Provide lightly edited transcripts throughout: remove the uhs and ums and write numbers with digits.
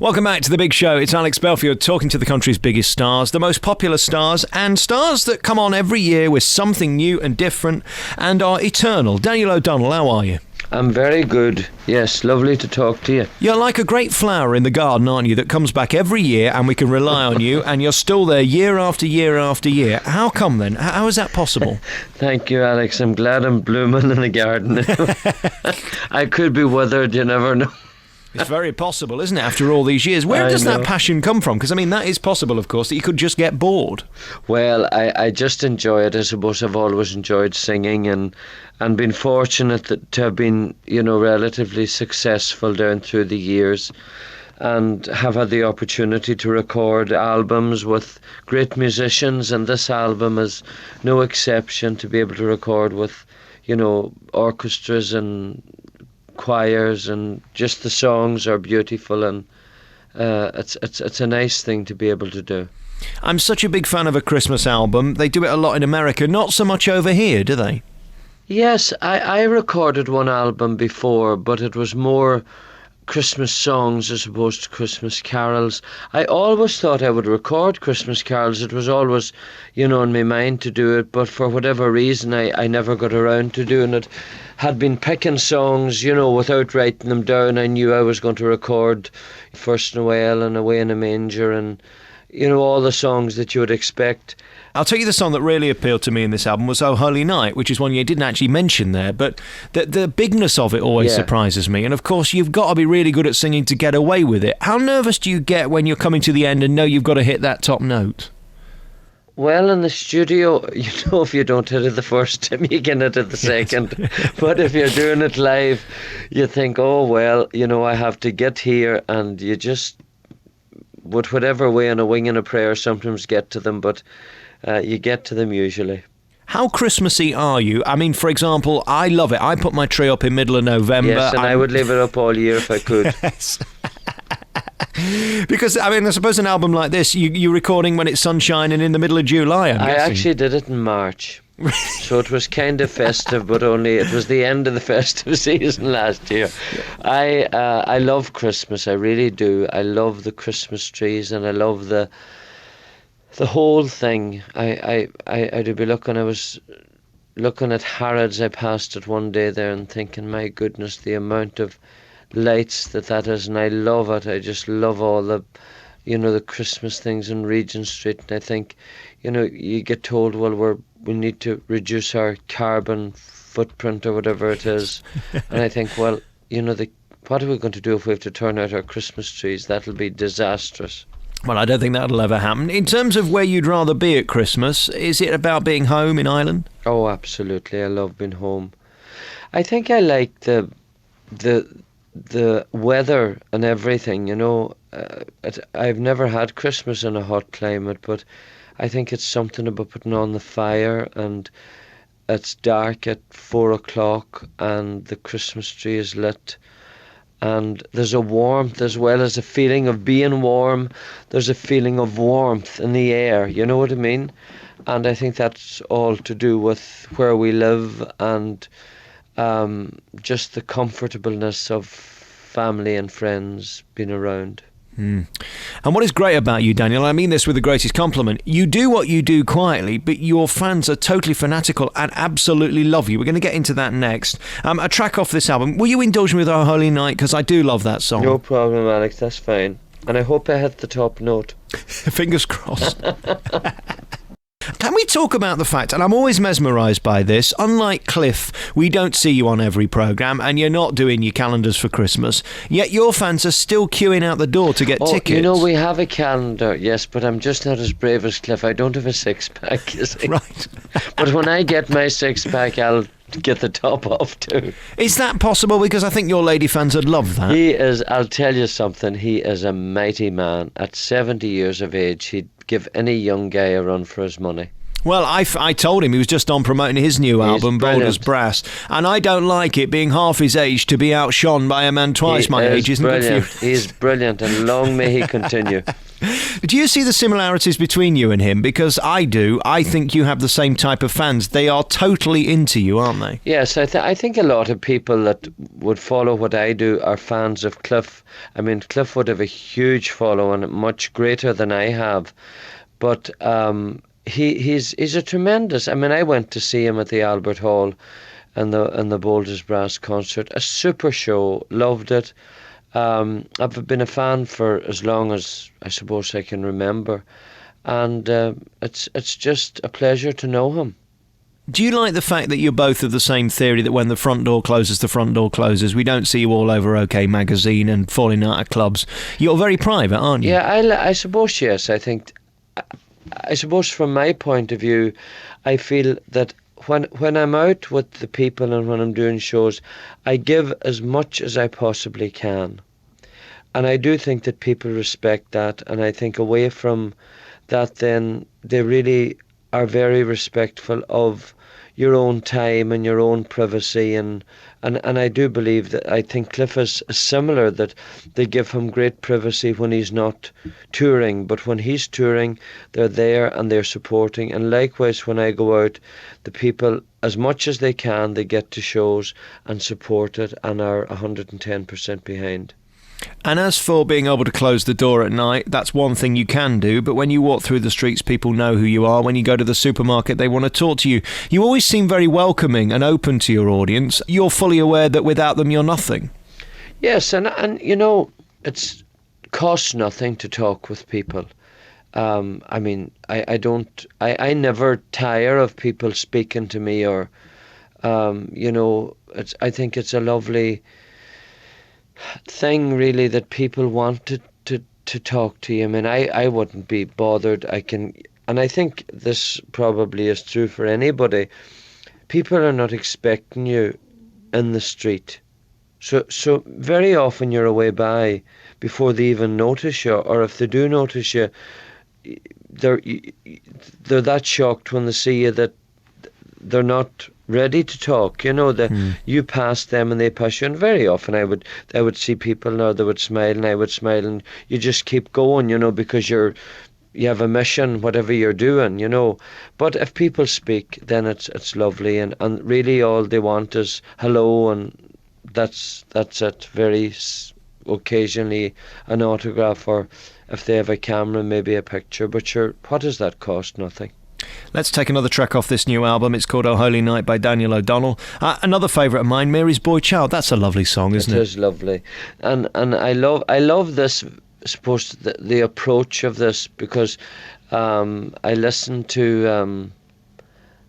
Welcome back to The Big Show. It's Alex Belfield talking to the country's biggest stars, the most popular stars, and stars that come on every year with something new and different and are eternal. Daniel O'Donnell, how are you? I'm very good. Yes, lovely to talk to you. You're like a great flower in the garden, aren't you, that comes back every year and we can rely on you, and you're still there year after year after year. How come then? How is that possible? Thank you, Alex. I'm glad I'm blooming in the garden. I could be withered, you never know. It's very possible, isn't it, after all these years? Where does that passion come from? Because, I mean, that is possible, of course, that you could just get bored. Well, I just enjoy it. I suppose I've always enjoyed singing and been fortunate to have been, relatively successful down through the years and have had the opportunity to record albums with great musicians, and this album is no exception, to be able to record with, orchestras and choirs, and just the songs are beautiful, and it's a nice thing to be able to do. I'm such a big fan of a Christmas album. They do it a lot in America, not so much over here, do they? Yes, I recorded one album before, but it was more Christmas songs as opposed to Christmas carols. I always thought I would record Christmas carols. It was always, in my mind to do it, but for whatever reason I never got around to doing it. Had been picking songs, without writing them down. I knew I was going to record First Noel and Away in a Manger and, all the songs that you would expect. I'll tell you the song that really appealed to me in this album was Oh Holy Night, which is one you didn't actually mention there, but the bigness of it always surprises me. And of course, you've got to be really good at singing to get away with it. How nervous do you get when you're coming to the end and know you've got to hit that top note? Well, in the studio, if you don't hit it the first time, you can hit it the second. But if you're doing it live, you think, oh, well, I have to get here, and you just, with whatever way and a wing and a prayer, sometimes get to them, but you get to them usually. How Christmassy are you? I mean, for example, I love it. I put my tree up in middle of November. Yes, and I would leave it up all year if I could. Yes. Because, I suppose an album like this, you're recording when it's sunshine and in the middle of July, I actually did it in March. So it was kind of festive, but only it was the end of the festive season last year. I love Christmas, I really do. I love the Christmas trees, and I love the whole thing. I was looking at Harrods. I passed it one day there and thinking, my goodness, the amount of lights that is, and I love it. I just love all the the Christmas things in Regent Street, and I think you get told, well, we need to reduce our carbon footprint or whatever it is. And I think, well, what are we going to do if we have to turn out our Christmas trees? That'll be disastrous. Well, I don't think that'll ever happen. In terms of where you'd rather be at Christmas, is it about being home in Ireland? Oh, absolutely. I love being home. I think I like the weather and everything, I've never had Christmas in a hot climate, but I think it's something about putting on the fire, and it's dark at 4:00 and the Christmas tree is lit, and there's a warmth as well as a feeling of being warm. There's a feeling of warmth in the air, you know what I mean? And I think that's all to do with where we live, and just the comfortableness of family and friends being around. And what is great about you, Daniel, I mean this with the greatest compliment, you do what you do quietly, but your fans are totally fanatical and absolutely love you. We're going to get into that next. A track off this album. Will you indulge me with Our Holy Night? Because I do love that song. No problem, Alex, that's fine. And I hope I hit the top note. Fingers crossed. Can we talk about the fact, and I'm always mesmerised by this, unlike Cliff, we don't see you on every programme and you're not doing your calendars for Christmas, yet your fans are still queuing out the door to get tickets. We have a calendar, yes, but I'm just not as brave as Cliff. I don't have a six-pack, you see. Right. But when I get my six-pack, I'll get the top off too. Is that possible? Because I think your lady fans would love that. He is, I'll tell you something, he is a mighty man. At 70 years of age, he'd give any young guy a run for his money. Well, I told him he was just on promoting his new album, Bold as Brass, and I don't like it being half his age to be outshone by a man twice my age. Isn't brilliant. Good for you? He's brilliant, and long may he continue. Do you see the similarities between you and him? Because I do. I think you have the same type of fans. They are totally into you, aren't they? Yes, I think a lot of people that would follow what I do are fans of Cliff. I mean, Cliff would have a huge following, much greater than I have. But he's a tremendous. I mean, I went to see him at the Albert Hall and the Boulders Brass concert. A super show. Loved it. I've been a fan for as long as I suppose I can remember, and it's just a pleasure to know him. Do you like the fact that you're both of the same theory, that when the front door closes, the front door closes? We don't see you all over OK Magazine and falling out of clubs. You're very private, aren't you? Yeah, I suppose, yes. I suppose from my point of view, I feel that when I'm out with the people and when I'm doing shows, I give as much as I possibly can. And I do think that people respect that. And I think away from that, then they really are very respectful of your own time and your own privacy. And I do believe that, I think Cliff is similar, that they give him great privacy when he's not touring. But when he's touring, they're there and they're supporting. And likewise, when I go out, the people, as much as they can, they get to shows and support it and are 110% behind. And as for being able to close the door at night, that's one thing you can do. But when you walk through the streets, people know who you are. When you go to the supermarket, they want to talk to you. You always seem very welcoming and open to your audience. You're fully aware that without them, you're nothing. Yes, and you know, it costs nothing to talk with people. I mean, I never tire of people speaking to me, or, you know, I think it's a lovely thing, really, that people want to talk to you. I mean, I wouldn't be bothered. And I think this probably is true for anybody. People are not expecting you in the street. So very often you're away by before they even notice you, or if they do notice you, they're that shocked when they see you that they're not ready to talk. You know, you pass them and they pass you, and very often I would see people now, they would smile and I would smile, and you just keep going, you know, because you have a mission, whatever you're doing, you know. But if people speak, then it's lovely, and really all they want is hello, and that's it. Very occasionally an autograph, or if they have a camera, maybe a picture. But sure, what does that cost? Nothing. Let's take another track off this new album. It's called Oh Holy Night by Daniel O'Donnell. Another favourite of mine, Mary's Boy Child. That's a lovely song, isn't it? It is lovely. And I love this, I suppose, the approach of this, because I listened to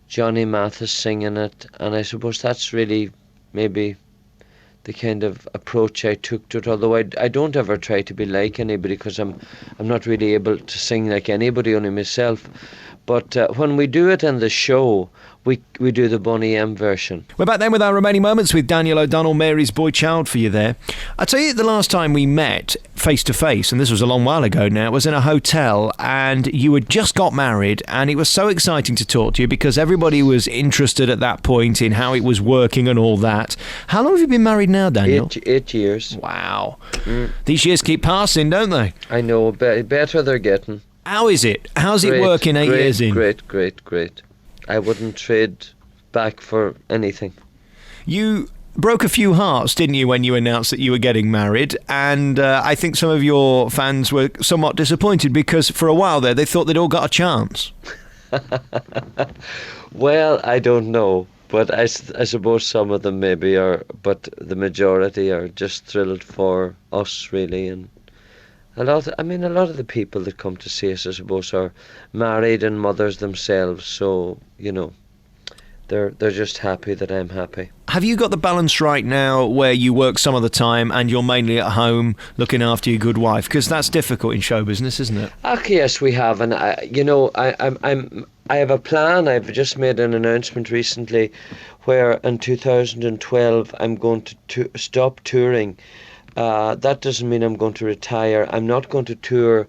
Johnny Mathis singing it, and I suppose that's really maybe the kind of approach I took to it, although I don't ever try to be like anybody, because I'm not really able to sing like anybody, only myself. But when we do it in the show, we do the Boney M version. We're back then with our remaining moments with Daniel O'Donnell, Mary's Boy Child, for you there. I tell you, the last time we met face to face, and this was a long while ago now, it was in a hotel, and you had just got married, and it was so exciting to talk to you because everybody was interested at that point in how it was working and all that. How long have you been married now, Daniel? 8 years. Wow. These years keep passing, don't they? I know, better they're getting. How is it? How's it working 8 years in? Great. I wouldn't trade back for anything. You broke a few hearts, didn't you, when you announced that you were getting married? And I think some of your fans were somewhat disappointed because for a while there they thought they'd all got a chance. Well, I don't know. But I suppose some of them maybe are, but the majority are just thrilled for us, really. And a lot of the people that come to see us, I suppose, are married and mothers themselves. So, you know, they're just happy that I'm happy. Have you got the balance right now where you work some of the time and you're mainly at home looking after your good wife? Because that's difficult in show business, isn't it? Yes, we have. And, I have a plan. I've just made an announcement recently where in 2012 I'm going to stop touring. That doesn't mean I'm going to retire. I'm not going to tour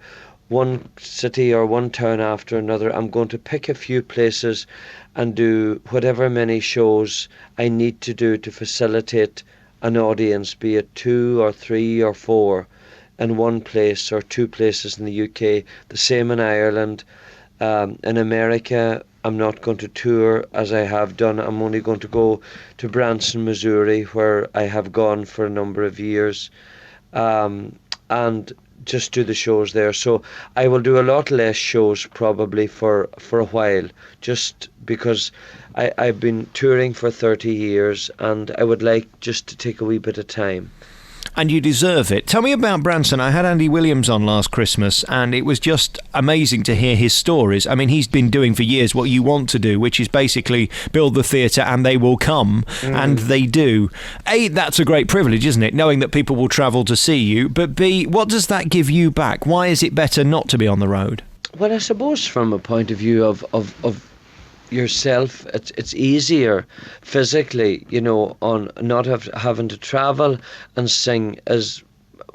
one city or one town after another. I'm going to pick a few places and do whatever many shows I need to do to facilitate an audience, be it 2 or 3 or 4. in one place or two places in the UK. The same in Ireland. In America, I'm not going to tour as I have done. I'm only going to go to Branson, Missouri, where I have gone for a number of years, and just do the shows there. So I will do a lot less shows probably for a while, just because I've been touring for 30 years and I would like just to take a wee bit of time. And you deserve it. Tell me about Branson. I had Andy Williams on last Christmas, and it was just amazing to hear his stories. I mean, he's been doing for years what you want to do, which is basically build the theatre and they will come, and they do. A, that's a great privilege, isn't it, knowing that people will travel to see you, but B, what does that give you back? Why is it better not to be on the road? Well, I suppose from a point of view of yourself, it's easier physically, on not having to travel and sing is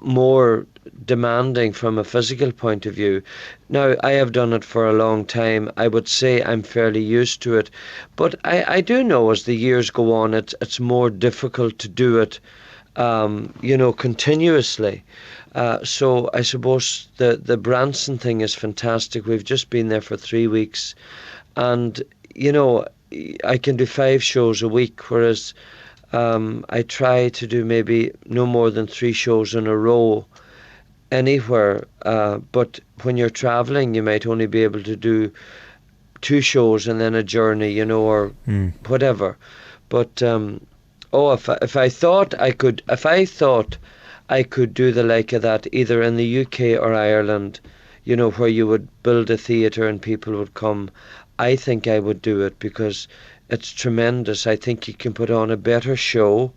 more demanding from a physical point of view. Now, I have done it for a long time. I would say I'm fairly used to it, but I do know as the years go on, it's more difficult to do it, continuously. So I suppose the Branson thing is fantastic. We've just been there for 3 weeks, and I can do 5 shows a week, whereas I try to do maybe no more than 3 shows in a row anywhere. But when you're traveling, you might only be able to do 2 shows and then a journey, or whatever. But if I thought I could do the like of that either in the UK or Ireland, where you would build a theatre and people would come, I think I would do it because it's tremendous. I think you can put on a better show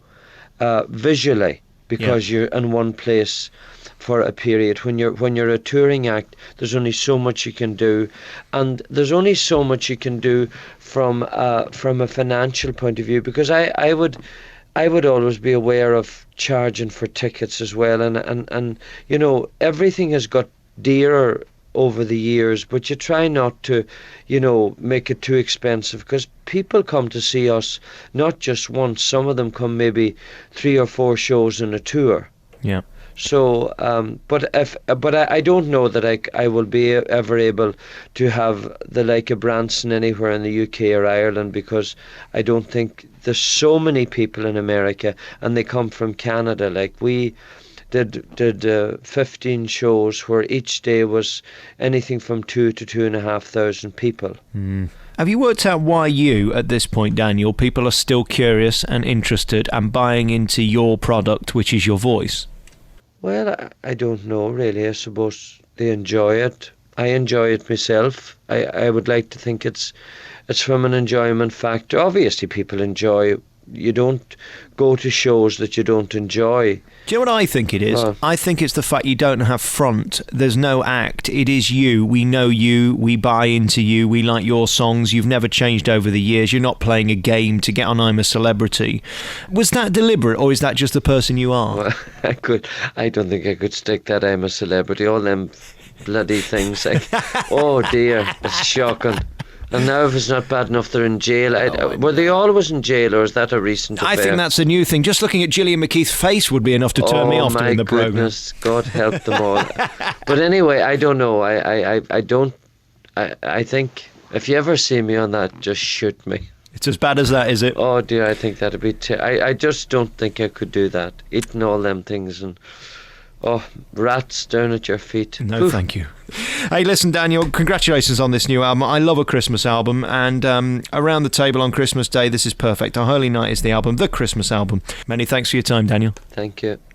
visually because you're in one place for a period. When you're a touring act, there's only so much you can do, and there's only so much you can do from a financial point of view, because I would always be aware of charging for tickets as well, and everything has got dearer over the years, but you try not to, make it too expensive, because people come to see us not just once. Some of them come maybe 3 or 4 shows in a tour. Yeah. So, but I don't know that I will be ever able to have the like of Branson anywhere in the UK or Ireland, because I don't think there's so many people in America, and they come from Canada. Like we did 15 shows where each day was anything from 2,000 to 2,500 people. Have you worked out why you, at this point, Daniel, people are still curious and interested and buying into your product, which is your voice? Well, I don't know really. I suppose they enjoy it. I enjoy it myself. I would like to think it's from an enjoyment factor. Obviously, people enjoy. You don't go to shows that you don't enjoy. Do you know what I think it is? I think it's the fact you don't have front. There's no act. It is you. We know you. We buy into you. We like your songs. You've never changed over the years. You're not playing a game to get on I'm a Celebrity. Was that deliberate, or is that just the person you are? Well, I don't think I could stick that I'm a Celebrity. All them bloody things. Oh dear, it's shocking. And now if it's not bad enough they're in jail. Were they always in jail, or is that a recent affair? I think that's a new thing. Just looking at Gillian McKeith's face would be enough to turn me off doing the programme. Oh my goodness, God help them all. But anyway, I don't know. I think if you ever see me on that, just shoot me. It's as bad as that, is it? Oh dear, I think that'd be... I just don't think I could do that. Eating all them things and... Oh, rats down at your feet. No, Oof. Thank you. Hey, listen, Daniel, congratulations on this new album. I love a Christmas album, and Around the Table on Christmas Day, this is perfect. Our Holy Night is the album, the Christmas album. Many thanks for your time, Daniel. Thank you.